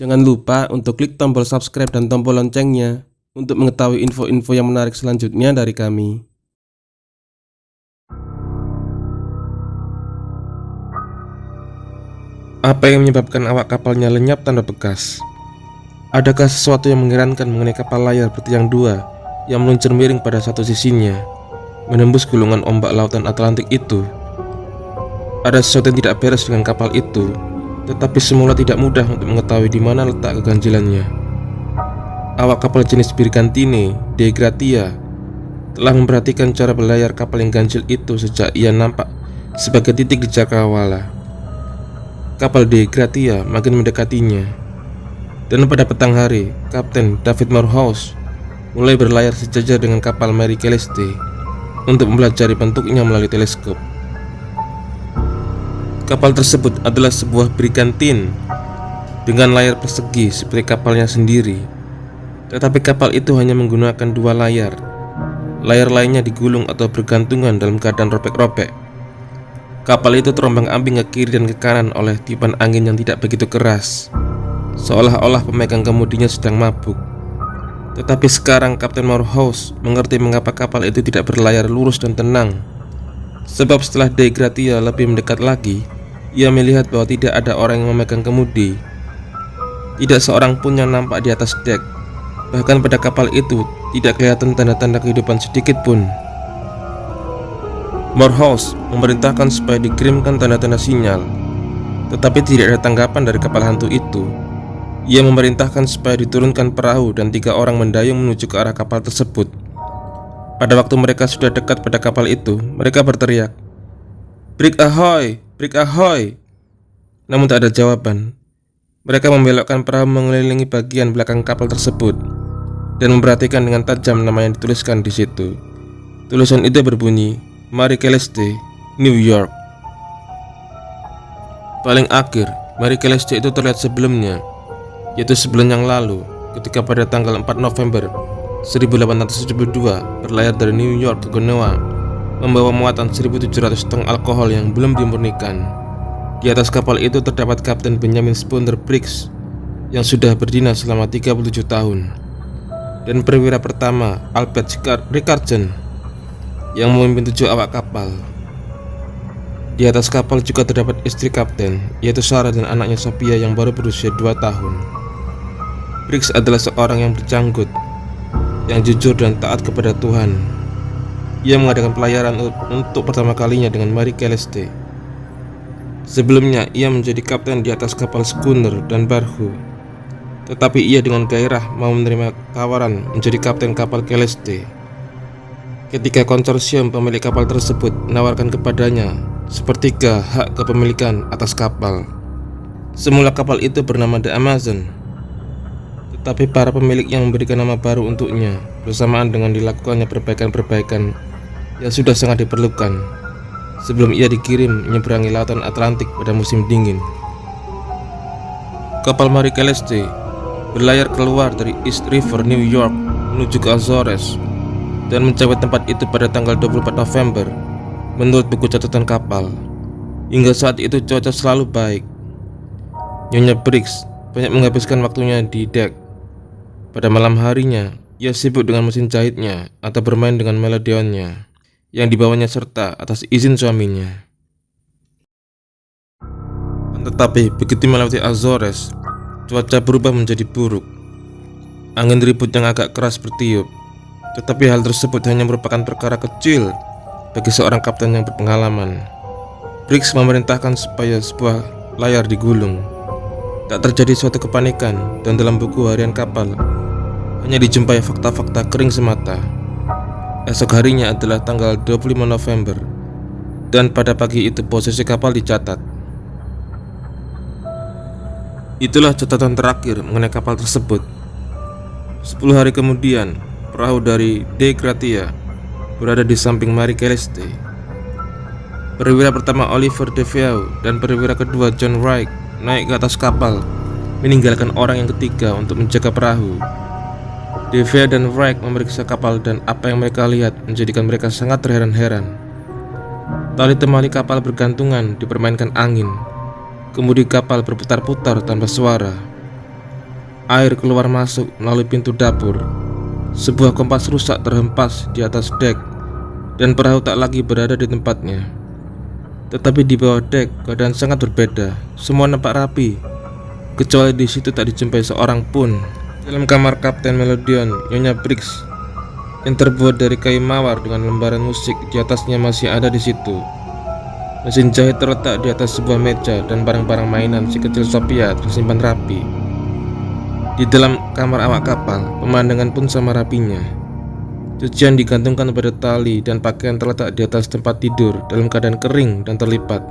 Jangan lupa untuk klik tombol subscribe dan tombol loncengnya untuk mengetahui info-info yang menarik selanjutnya dari kami. Apa yang menyebabkan awak kapalnya lenyap tanpa bekas? Adakah sesuatu yang mengherankan mengenai kapal layar bertiang dua yang meluncur miring pada satu sisinya, menembus gulungan ombak lautan Atlantik itu? Ada sesuatu yang tidak beres dengan kapal itu, tetapi semula tidak mudah untuk mengetahui di mana letak keganjilannya. Awak kapal jenis Brigantine de Gratia telah memperhatikan cara berlayar kapal yang ganjil itu sejak ia nampak sebagai titik di cakrawala. Kapal de Gratia makin mendekatinya, dan pada petang hari, Kapten David Morehouse mulai berlayar sejajar dengan kapal Marie Celeste untuk mempelajari bentuknya melalui teleskop. Kapal tersebut adalah sebuah Brigantine dengan layar persegi seperti kapalnya sendiri, tetapi kapal itu hanya menggunakan dua layar. Layar lainnya digulung atau bergantungan dalam keadaan robek-robek. Kapal itu terombang-ambing ke kiri dan ke kanan oleh tiupan angin yang tidak begitu keras, seolah-olah pemegang kemudinya sedang mabuk. Tetapi sekarang Kapten Morehouse mengerti mengapa kapal itu tidak berlayar lurus dan tenang. Sebab setelah de Gratia lebih mendekat lagi, ia melihat bahwa tidak ada orang yang memegang kemudi. Tidak seorang pun yang nampak di atas dek. Bahkan pada kapal itu tidak kelihatan tanda-tanda kehidupan sedikit pun. Morehouse memerintahkan supaya dikirimkan tanda-tanda sinyal, tetapi tidak ada tanggapan dari kapal hantu itu. Ia memerintahkan supaya diturunkan perahu dan 3 orang mendayung menuju ke arah kapal tersebut. Pada waktu mereka sudah dekat pada kapal itu, mereka berteriak, "Brig ahoy! Brig ahoy!" Namun tak ada jawaban. Mereka membelokkan perahu mengelilingi bagian belakang kapal tersebut dan memperhatikan dengan tajam nama yang dituliskan di situ. Tulisan itu berbunyi, Marie Celeste, New York. Paling akhir, Marie Celeste itu terlihat sebelumnya, yaitu sebulan yang lalu, ketika pada tanggal 4 November 1872 berlayar dari New York ke Genoa, membawa muatan 1.700 tong alkohol yang belum dimurnikan. Di atas kapal itu terdapat Kapten Benjamin Spooner Briggs yang sudah berdinas selama 37 tahun, dan perwira pertama Albert Richardson yang memimpin 7 awak kapal. Di atas kapal juga terdapat istri kapten, yaitu Sarah dan anaknya Sophia yang baru berusia 2 tahun. Briggs adalah seorang yang berjanggut, yang jujur dan taat kepada Tuhan. Ia mengadakan pelayaran untuk pertama kalinya dengan Marie Celeste. Sebelumnya ia menjadi kapten di atas kapal schooner dan barhu, tetapi ia dengan gairah mau menerima tawaran menjadi kapten kapal Celeste ketika konsorsium pemilik kapal tersebut menawarkan kepadanya sepertiga hak kepemilikan atas kapal. Semula kapal itu bernama The Amazon, tetapi para pemilik yang memberikan nama baru untuknya bersamaan dengan dilakukannya perbaikan-perbaikan yang sudah sangat diperlukan sebelum ia dikirim menyeberangi lautan Atlantik pada musim dingin. Kapal Marie Celeste berlayar keluar dari East River, New York menuju ke Azores dan mencapai tempat itu pada tanggal 24 November menurut buku catatan kapal. Hingga saat itu cuaca selalu baik. Nyonya Briggs banyak menghabiskan waktunya di dek. Pada malam harinya, ia sibuk dengan mesin jahitnya atau bermain dengan melodeonnya yang dibawanya serta atas izin suaminya. Tetapi begitu melewati Azores, cuaca berubah menjadi buruk. Angin ribut yang agak keras bertiup, tetapi hal tersebut hanya merupakan perkara kecil bagi seorang kapten yang berpengalaman. Briggs memerintahkan supaya sebuah layar digulung. Tak terjadi suatu kepanikan, dan dalam buku harian kapal hanya dijumpai fakta-fakta kering semata. Esok harinya adalah tanggal 25 November, dan pada pagi itu posisi kapal dicatat. Itulah catatan terakhir mengenai kapal tersebut. 10 hari kemudian, perahu dari de Gratia berada di samping Marie Celeste. Perwira pertama Oliver DeVeau dan perwira kedua John Wright naik ke atas kapal, meninggalkan orang yang ketiga untuk menjaga perahu. DeVeau dan Wright memeriksa kapal dan apa yang mereka lihat menjadikan mereka sangat terheran-heran. Tali temali kapal bergantungan dipermainkan angin. Kemudi kapal berputar-putar tanpa suara. Air keluar masuk melalui pintu dapur. Sebuah kompas rusak terhempas di atas dek, dan perahu tak lagi berada di tempatnya. Tetapi di bawah dek keadaan sangat berbeda. Semua nampak rapi, kecuali di situ tak dijumpai seorang pun. Dalam kamar Kapten Melodion, Nyonya Briggs yang terbuat dari kayu mawar dengan lembaran musik di atasnya masih ada di situ. Mesin jahit terletak di atas sebuah meja, dan barang-barang mainan si kecil Sophia tersimpan rapi. Di dalam kamar awak kapal, pemandangan pun sama rapinya. Cucian digantungkan pada tali, dan pakaian terletak di atas tempat tidur dalam keadaan kering dan terlipat.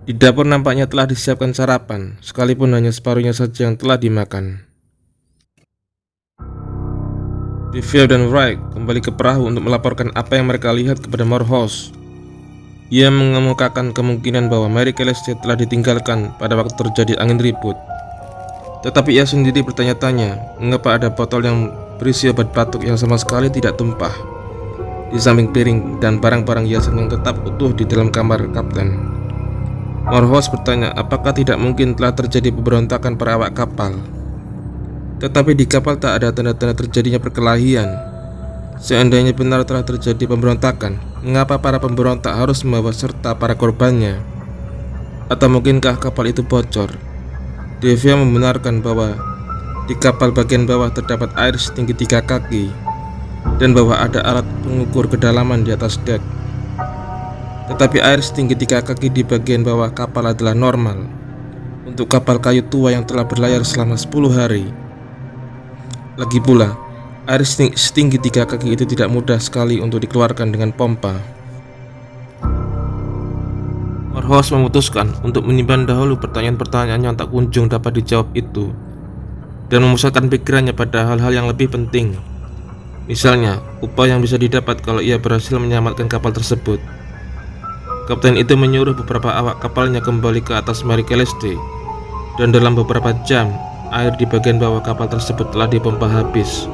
Di dapur nampaknya telah disiapkan sarapan, sekalipun hanya separuhnya saja yang telah dimakan. Deville dan Wright kembali ke perahu untuk melaporkan apa yang mereka lihat kepada Morehouse. Ia mengemukakan kemungkinan bahwa Mary Celeste telah ditinggalkan pada waktu terjadi angin ribut. Tetapi ia sendiri bertanya-tanya mengapa ada botol yang berisi obat batuk yang sama sekali tidak tumpah di samping piring dan barang-barang hiasan yang tetap utuh di dalam kamar kapten. Morehouse bertanya apakah tidak mungkin telah terjadi pemberontakan para awak kapal. Tetapi di kapal tak ada tanda-tanda terjadinya perkelahian. Seandainya benar telah terjadi pemberontakan, mengapa para pemberontak harus membawa serta para korbannya? Atau mungkinkah kapal itu bocor? Devia membenarkan bahwa di kapal bagian bawah terdapat air setinggi 3 kaki dan bahwa ada alat pengukur kedalaman di atas dek. Tetapi air setinggi 3 kaki di bagian bawah kapal adalah normal untuk kapal kayu tua yang telah berlayar selama 10 hari. Lagi pula, air setinggi 3 kaki itu tidak mudah sekali untuk dikeluarkan dengan pompa. Morehouse memutuskan untuk menyimpan dahulu pertanyaan-pertanyaan yang tak kunjung dapat dijawab itu, dan memusatkan pikirannya pada hal-hal yang lebih penting. Misalnya, upah yang bisa didapat kalau ia berhasil menyelamatkan kapal tersebut. Kapten itu menyuruh beberapa awak kapalnya kembali ke atas Mary Celeste, dan dalam beberapa jam, air di bagian bawah kapal tersebut telah dipompa habis.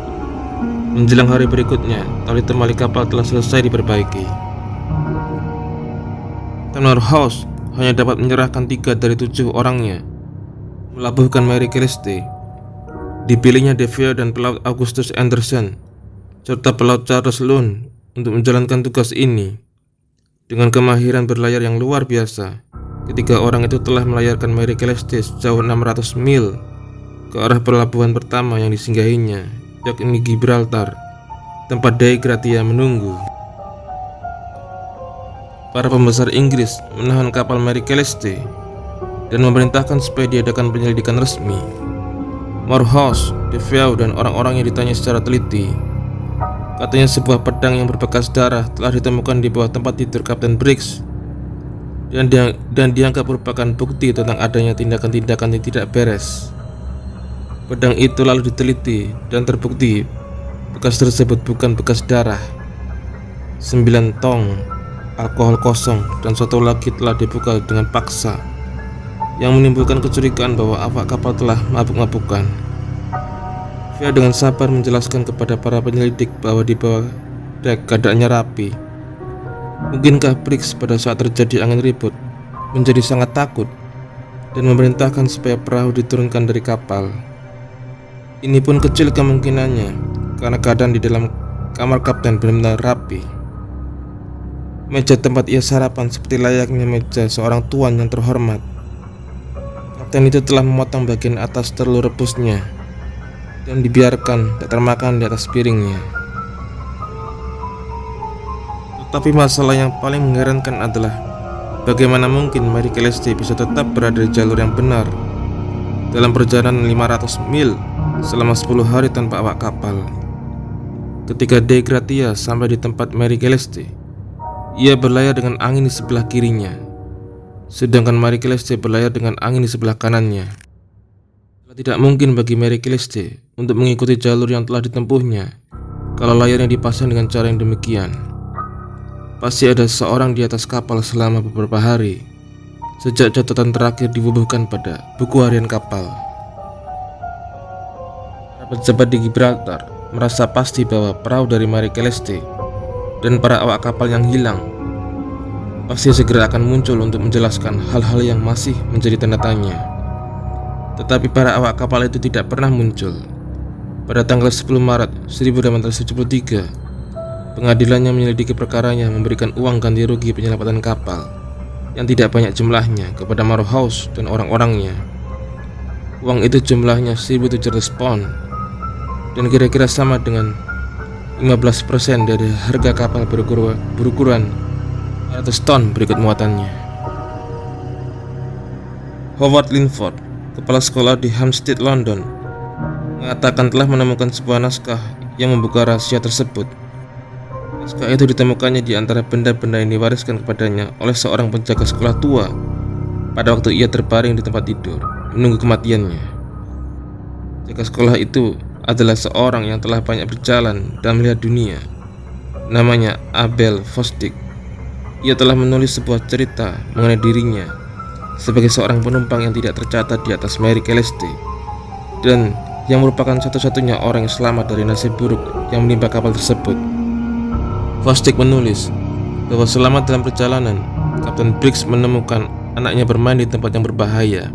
Menjelang hari berikutnya, tali temali kapal telah selesai diperbaiki. Morehouse hanya dapat menyerahkan 3 dari 7 orangnya melabuhkan Mary Celeste. Dipilihnya Deville dan pelaut Augustus Anderson serta pelaut Charles Lund untuk menjalankan tugas ini. Dengan kemahiran berlayar yang luar biasa, ketiga orang itu telah melayarkan Mary Celeste sejauh 600 mil ke arah pelabuhan pertama yang disinggahinya, yakni Gibraltar, tempat Dei Gratia menunggu. Para pembesar Inggris menahan kapal Mary Celeste dan memerintahkan supaya diadakan penyelidikan resmi. Morehouse, Deville, dan orang-orangnya ditanya secara teliti. Katanya sebuah pedang yang berbekas darah telah ditemukan di bawah tempat tidur Kapten Briggs, dan dianggap merupakan bukti tentang adanya tindakan-tindakan yang tidak beres. Pedang itu lalu diteliti dan terbukti bekas tersebut bukan bekas darah. 9 tong alkohol kosong dan satu lagi telah dibuka dengan paksa, yang menimbulkan kecurigaan bahwa awak kapal telah mabuk-mabukan. Via dengan sabar menjelaskan kepada para penyelidik bahwa di bawah dek keadaannya rapi. Mungkinkah Briggs pada saat terjadi angin ribut menjadi sangat takut dan memerintahkan supaya perahu diturunkan dari kapal? Ini pun kecil kemungkinannya, karena keadaan di dalam kamar kapten benar-benar rapi. Meja tempat ia sarapan seperti layaknya meja seorang tuan yang terhormat. Kapten itu telah memotong bagian atas telur rebusnya dan dibiarkan tak termakan di atas piringnya. Tetapi masalah yang paling mengherankan adalah bagaimana mungkin Mary Celeste bisa tetap berada di jalur yang benar dalam perjalanan 500 mil selama 10 hari tanpa awak kapal. Ketika Dei Gratia sampai di tempat Mary Celeste, ia berlayar dengan angin di sebelah kirinya, sedangkan Mary Celeste berlayar dengan angin di sebelah kanannya. Tidak mungkin bagi Mary Celeste untuk mengikuti jalur yang telah ditempuhnya kalau layarnya dipasang dengan cara yang demikian. Pasti ada seseorang di atas kapal selama beberapa hari sejak catatan terakhir dibubuhkan pada buku harian kapal. Para pejabat di Gibraltar merasa pasti bahwa perahu dari Mary Celeste dan para awak kapal yang hilang pasti segera akan muncul untuk menjelaskan hal-hal yang masih menjadi tanda tanya. Tetapi para awak kapal itu tidak pernah muncul. Pada tanggal 10 Maret 1873, pengadilannya menyelidiki perkaranya memberikan uang ganti rugi penyelamatan kapal yang tidak banyak jumlahnya kepada Morrow House dan orang-orangnya. Uang itu jumlahnya 1.700 pound dan kira-kira sama dengan 15% dari harga kapal berukuran 100 ton berikut muatannya. Howard Linford, kepala sekolah di Hampstead, London, mengatakan telah menemukan sebuah naskah yang membuka rahasia tersebut. Naskah itu ditemukannya di antara benda-benda yang diwariskan kepadanya oleh seorang penjaga sekolah tua pada waktu ia terbaring di tempat tidur menunggu kematiannya. Penjaga sekolah itu adalah seorang yang telah banyak berjalan dan melihat dunia. Namanya Abel Fosdick. Ia telah menulis sebuah cerita mengenai dirinya sebagai seorang penumpang yang tidak tercatat di atas Mary Celeste dan yang merupakan satu-satunya orang yang selamat dari nasib buruk yang menimpa kapal tersebut. Fosdick menulis bahwa selama dalam perjalanan, Kapten Briggs menemukan anaknya bermain di tempat yang berbahaya,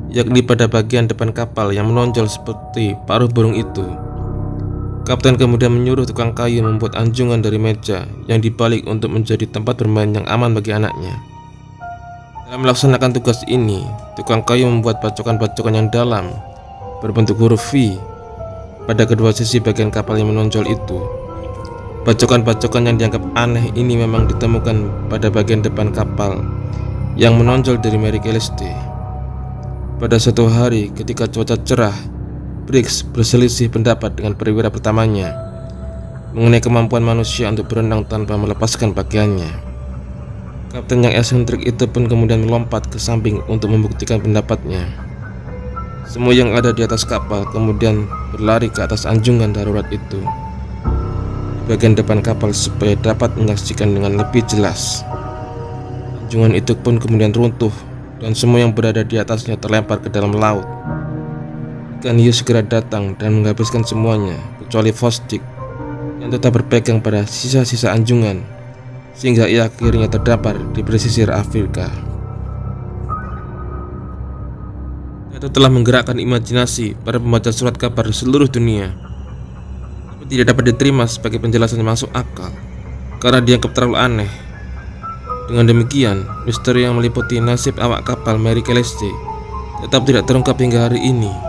yakni pada bagian depan kapal yang menonjol seperti paruh burung itu. Kapten kemudian menyuruh tukang kayu membuat anjungan dari meja yang dibalik untuk menjadi tempat bermain yang aman bagi anaknya. Dalam melaksanakan tugas ini, tukang kayu membuat bacokan-bacokan yang dalam berbentuk huruf V pada kedua sisi bagian kapal yang menonjol itu. Bacokan-bacokan yang dianggap aneh ini memang ditemukan pada bagian depan kapal yang menonjol dari Mary Celeste. Pada suatu hari ketika cuaca cerah, Briggs berselisih pendapat dengan perwira pertamanya mengenai kemampuan manusia untuk berenang tanpa melepaskan pakaiannya. Kapten yang eksentrik itu pun kemudian melompat ke samping untuk membuktikan pendapatnya. Semua yang ada di atas kapal kemudian berlari ke atas anjungan darurat itu di bagian depan kapal supaya dapat menyaksikan dengan lebih jelas. Anjungan itu pun kemudian runtuh dan semua yang berada di atasnya terlempar ke dalam laut. Ikan hiu segera datang dan menghabiskan semuanya kecuali Fosdick yang tetap berpegang pada sisa-sisa anjungan sehingga ia akhirnya terdampar di pesisir Afrika. Itu telah menggerakkan imajinasi para pembaca surat kabar di seluruh dunia, tapi tidak dapat diterima sebagai penjelasan yang masuk akal karena dianggap terlalu aneh. Dengan demikian, misteri yang meliputi nasib awak kapal Mary Celeste tetap tidak terungkap hingga hari ini.